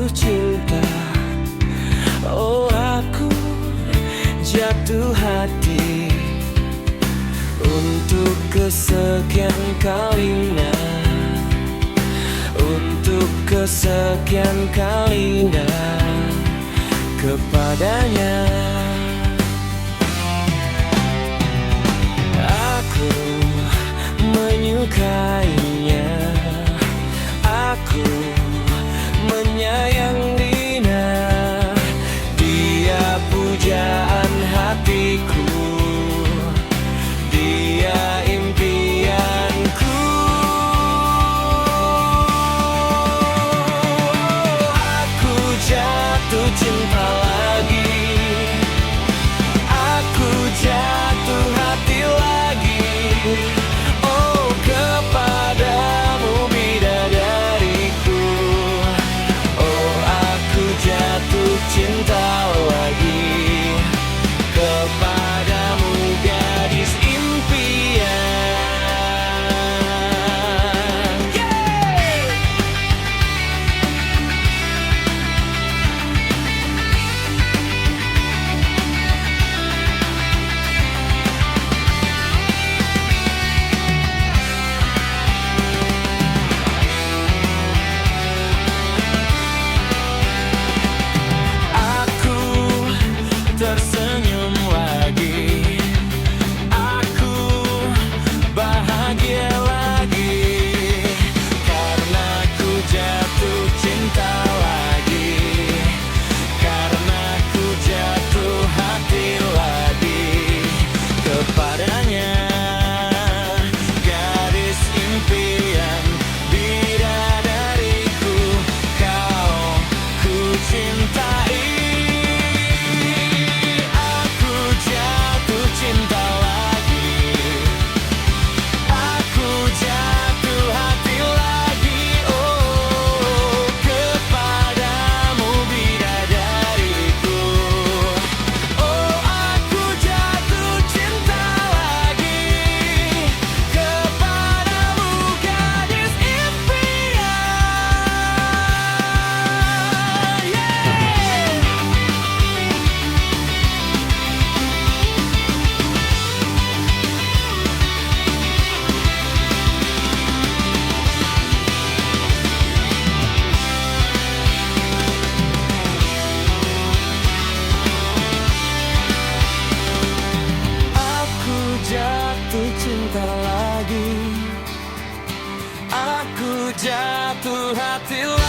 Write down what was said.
jatuh cinta. Oh, aku jatuh hati untuk kesekian kalinya, untuk kesekian kalinya kepadanya. Aku menyukainya, aku menyayang Dina. Dia pujaan hatiku, dia impianku. Aku jatuh cinta lagi, aku jatuh hati lagi. Oh, kepadamu bidadariku. Oh, aku jatuh cinta lagi kepadamu, gadis impian. Aku tersenyum lagi, aku bahagia lagi, karena ku jatuh cinta lagi, karena ku jatuh hati lagi kepadanya. Gadis impian, bidadariku, kau ku cintai. Aku jatuh cinta lagi, aku jatuh hati lagi. Oh, kepadamu bidadariku. Oh, aku jatuh cinta lagi kepadamu, gadis impian. Aku jatuh cinta lagi, aku jatuh hati lagi.